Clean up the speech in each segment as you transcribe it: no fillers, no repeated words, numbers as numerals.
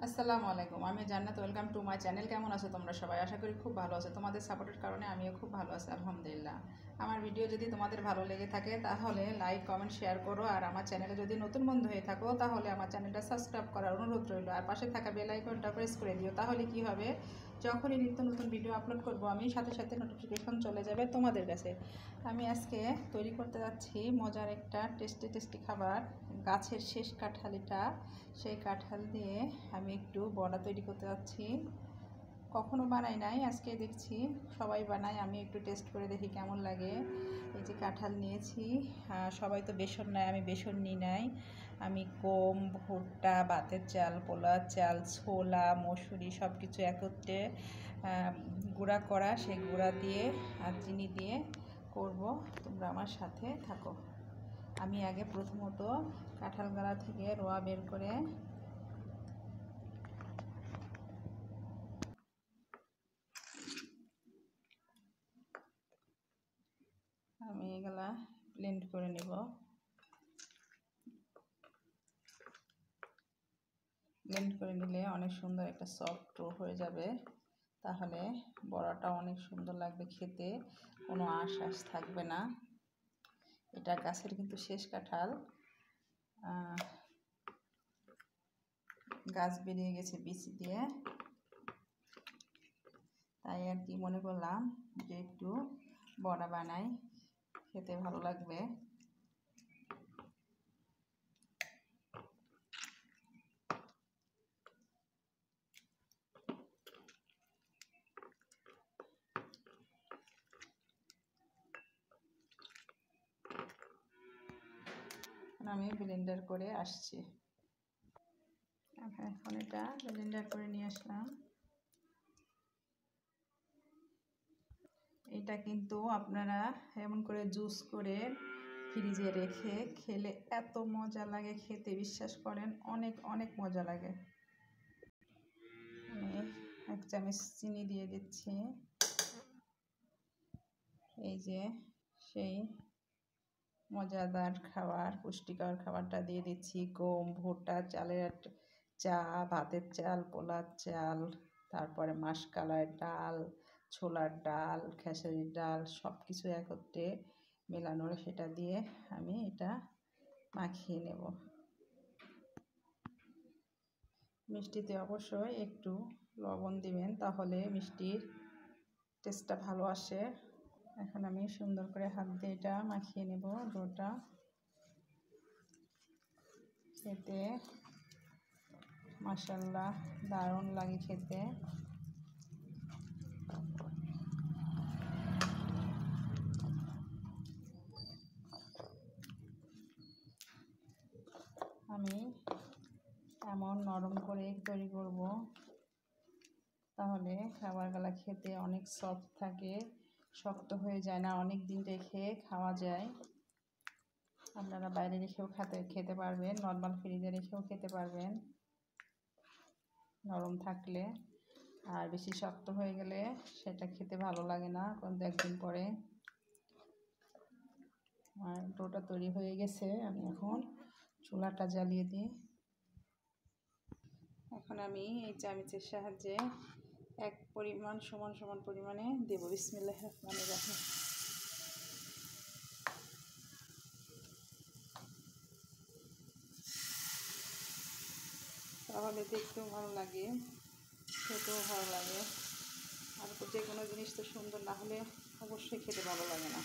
আসসালামু আলাইকুম, আমি জান্নাত। Welcome to my channel. কেমন আছো তোমরা সবাই? আশা করি খুব ভালো আছো। তোমাদের সাপোর্টের কারণে আমিও খুব ভালো আছি, আলহামদুলিল্লাহ। আমার ভিডিও যদি তোমাদের ভালো লেগে থাকে তাহলে লাইক, কমেন্ট, শেয়ার করো। আর আমার চ্যানেলে যদি নতুন বন্ধু হয়ে থাকো তাহলে আমার চ্যানেলটা সাবস্ক্রাইব করার অনুরোধ রইল। আর পাশে থাকা বেল আইকনটা প্রেস করে দিও। তাহলে কি হবে, যখনই নিত্য নতুন ভিডিও আপলোড করব আমি সাথে সাথে নোটিফিকেশন চলে যাবে তোমাদের কাছে। আমি আজকে তৈরি করতে যাচ্ছি মজার একটা টেস্টি টেস্টি খাবার, গাছের শেষ কাঁঠালিটা। সেই কাঁঠাল দিয়ে আমি একটু বড়া তৈরি করতে যাচ্ছি। কখনো বানাই নাই, আজকে দেখছি সবাই বানায়, আমি একটু টেস্ট করে দেখি কেমন লাগে। এই যে কাঁঠাল নিয়েছি, সবাই তো বেসন নেয়, আমি বেসন নিই নাই। আমি গম, ভুট্টা, ভাতের চাল, পোলার চাল, ছোলা, মসুরি সব কিছু একত্রে গুঁড়া করা, সেই গুঁড়া দিয়ে আর চিনি দিয়ে করব। তোমরা আমার সাথে থাকো। আমি আগে প্রথমত কাঁঠাল গাড়া থেকে রোয়া বের করে আমি এগুলা ব্লেন্ড করে নেব। ব্লেন্ড করে নিলে অনেক সুন্দর একটা সফট হয়ে যাবে, তাহলে বড়াটা অনেক সুন্দর লাগবে খেতে, কোনো আঁশ থাকবে না। এটা গাছের কিন্তু শেষ কাঁঠাল, গাছ বেরিয়ে গেছে বিচি দিয়ে, তাই আর কি মনে করলাম যে একটু বড়া বানাই, খেতে ভালো লাগবে। আমি ব্লেন্ডার করে আসছি। এখন এটা ব্লেন্ডার করে নিয়ে আসলাম। এটা কিন্তু আপনারা এমন করে জুস করে ফ্রিজে রেখে খেলে এত মজা লাগে খেতে, বিশ্বাস করেন, অনেক অনেক মজা লাগে। আমি 1 চামচ চিনি দিয়ে দিচ্ছি। এই যে সেই মজাদার খাবার, পুষ্টিকর খাবারটা দিয়ে দিচ্ছি। গম, ভুট্টা, চালের চা, ভাতের চাল, পোলার চাল, তারপরে মাসকলাই ডাল, ছোলার ডাল, খেসারির ডাল সব কিছু একত্রে মেলানো, সেটা দিয়ে আমি এটা মাখিয়ে নেব। মিষ্টিতে অবশ্যই একটু লবণ দিবেন, তাহলে মিষ্টির টেস্টটা ভালো আসে। এখন আমি সুন্দর করে হাত দিয়ে এটা মাখিয়ে নেব। ডোটা খেতে মাশাআল্লাহ দারুণ লাগে খেতে। আমি এমন নরম করে তৈরি করব, তাহলে খাবারগুলো খেতে অনেক সফট থাকে, শক্ত হয়ে যায় না, অনেক দিন রেখে খাওয়া যায়। আপনারা বাইরে রেখেও খেতে পারবেন, নর্মাল ফ্রিজে রেখেও খেতে পারবেন নরম থাকলে। আর বেশি শক্ত হয়ে গেলে সেটা খেতে ভালো লাগে না, কিন্তু একদিন পরে। আর ডোটা তৈরি হয়ে গেছে, আমি এখন চুলাটা জ্বালিয়ে দিই। এখন আমি এই চামচের সাহায্যে এক পরিমাণ সমান সমান পরিমাণে দেব। বিসমিল্লাহির রহমানির রহিম। তাহলে দেখতেও ভালো লাগে, খেতেও ভালো লাগে। আর যে কোনো জিনিস তো সুন্দর না হলে অবশ্যই খেতে ভালো লাগে না।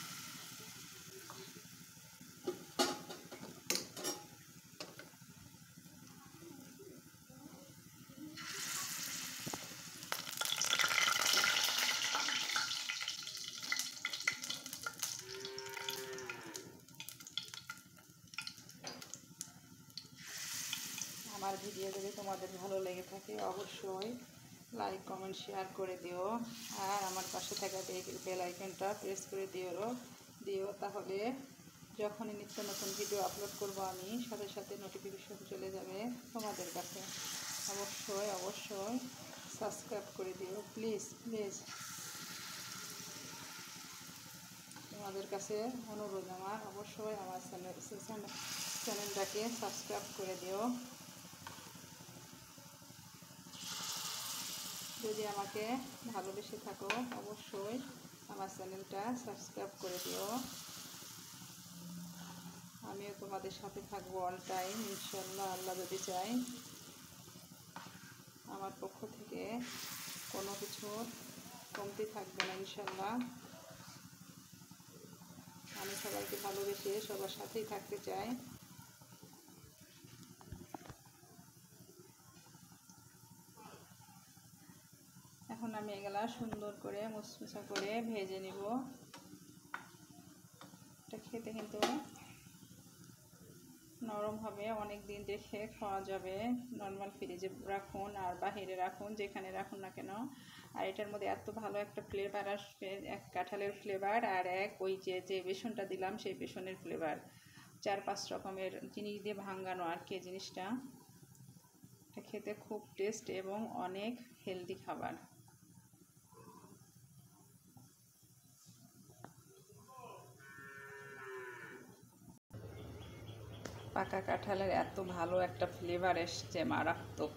আমার ভিডিও যদি তোমাদের ভালো লেগে থাকে অবশ্যই লাইক, কমেন্ট, শেয়ার করে দিও। আর আমার পাশে থাকা বেল আইকনটা প্রেস করে দিও, তাহলে যখনই নিত্য নতুন ভিডিও আপলোড করব আমি সাথে সাথে নোটিফিকেশন চলে যাবে তোমাদের কাছে। অবশ্যই অবশ্যই সাবস্ক্রাইব করে দিও, প্লিজ প্লিজ। তোমাদের কাছে অনুরোধ আমার, অবশ্যই আমার চ্যানেলটাকে সাবস্ক্রাইব করে দিও। যদি আমাকে ভালোবেসে থাকো অবশ্যই আমার চ্যানেলটা সাবস্ক্রাইব করে দিও। আমিও তোমাদের সাথে থাকবো অল টাইম ইনশাআল্লাহ, আল্লাহ যদি চাই। আমার পক্ষ থেকে কোনো কিছুর কমতি থাকবে না ইনশাআল্লাহ। আমি সবাইকে ভালোবেসে সবার সাথেই থাকতে চাই। এখন আমি এগুলা সুন্দর করে মুচমুচা করে ভেজে নিব। এটা খেতে কিন্তু নরম হবে, অনেক দিন রেখে খাওয়া যাবে। নর্মাল ফ্রিজে রাখুন আর বাহিরে রাখুন, যেখানে রাখুন না কেন। আর এটার মধ্যে এত ভালো একটা ফ্লেভার আসবে, এক কাঁঠালের ফ্লেভার আর এক ওই যে বেসনটা দিলাম সেই বেসনের ফ্লেভার, 4-5 রকমের জিনিস দিয়ে ভাঙানো আর কি জিনিসটা। এটা খেতে খুব টেস্ট এবং অনেক হেলদি খাবার। পাকা কাঁঠালের এত ভালো একটা ফ্লেভার এসছে, মারাত্মক,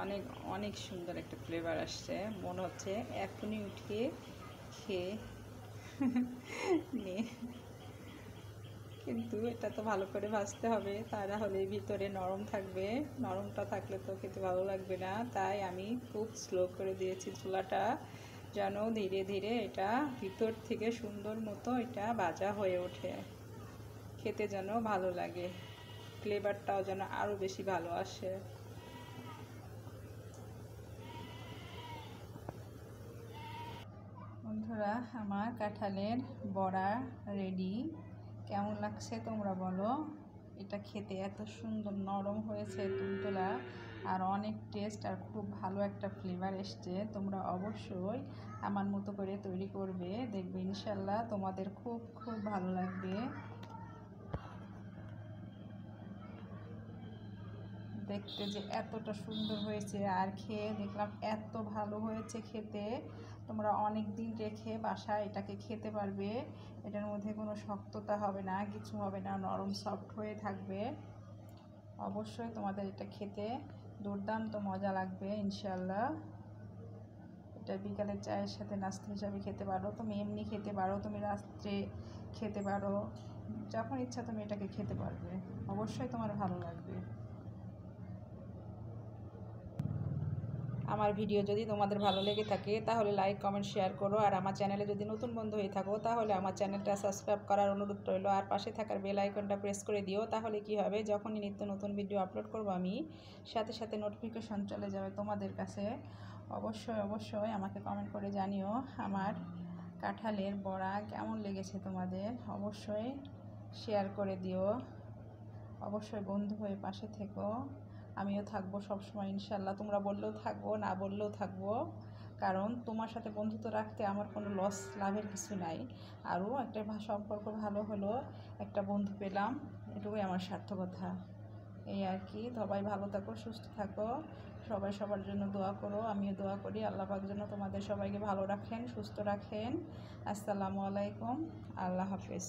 অনেক অনেক সুন্দর একটা ফ্লেভার আসছে। মনে হচ্ছে এখনই উঠিয়ে খেয়ে নিয়ে, কিন্তু এটা তো ভালো করে ভাজতে হবে, তা না হলে ভিতরে নরম থাকবে। নরমটা থাকলে তো খেতে ভালো লাগবে না। তাই আমি খুব স্লো করে দিয়েছি চুলাটা, যেন ধীরে ধীরে এটা ভিতর থেকে সুন্দর মতো এটা ভাজা হয়ে ওঠে, খেতে যেন ভালো লাগে, ফ্লেভারটাও যেন আরও বেশি ভালো আসে। বন্ধুরা, আমার কাঁঠালের বড়া রেডি। কেমন লাগছে তোমরা বলো। এটা খেতে এত সুন্দর নরম হয়েছে, তুলতুলা, আর অনেক টেস্ট আর খুব ভালো একটা ফ্লেভার এসছে। তোমরা অবশ্যই আমার মতো করে তৈরি করবে, দেখবে ইনশাল্লাহ তোমাদের খুব খুব ভালো লাগবে। দেখতে যে এতটা সুন্দর হয়েছে আর খেয়ে দেখলাম এত ভালো হয়েছে খেতে। তোমরা অনেক দিন রেখে বাসায় এটাকে খেতে পারবে। এটার মধ্যে কোনো শক্ততা হবে না, কিছু হবে না, নরম সফট হয়ে থাকবে। অবশ্যই তোমাদের এটা খেতে দুর্দান্ত মজা লাগবে ইনশাল্লাহ। এটা বিকালের চায়ের সাথে নাস্তা হিসাবে খেতে পারো, তুমি এমনি খেতে পারো, তুমি রাত্রে খেতে পারো, যখন ইচ্ছা তুমি এটাকে খেতে পারবে। অবশ্যই তোমার ভালো লাগবে। আমার ভিডিও যদি তোমাদের ভালো লেগে থাকে তাহলে লাইক কমেন্ট শেয়ার করো। আর আমার চ্যানেলে যদি নতুন বন্ধু হয়ে থাকো তাহলে আমার চ্যানেলটা সাবস্ক্রাইব করার অনুরোধ রইল। আর পাশে থাকার বেল আইকনটা প্রেস করে দিও, তাহলে কি হবে, যখনই নিত্য নতুন ভিডিও আপলোড করব আমি সাথে সাথে নোটিফিকেশন চলে যাবে তোমাদের কাছে। অবশ্যই অবশ্যই আমাকে কমেন্ট করে জানিও আমার কাঁঠালের বড়া কেমন লেগেছে তোমাদের। অবশ্যই শেয়ার করে দিও। অবশ্যই বন্ধু হয়ে পাশে থেকো। আমিও থাকবো সবসময় ইনশাল্লাহ। তোমরা বললেও থাকবো, না বললেও থাকবো, কারণ তোমার সাথে বন্ধুত্ব রাখতে আমার কোনো লাভের কিছু নাই। আরও একটা সম্পর্ক ভালো হলো, একটা বন্ধু পেলাম, এটুকুই আমার সার্থকতা। এই আর কি। সবাই ভালো থাকো, সুস্থ থাকো, সবাই সবার জন্য দোয়া করো। আমিও দোয়া করি আল্লাহ পাক যেন তোমাদের সবাইকে ভালো রাখেন, সুস্থ রাখেন। আসসালামু আলাইকুম, আল্লাহ হাফেজ।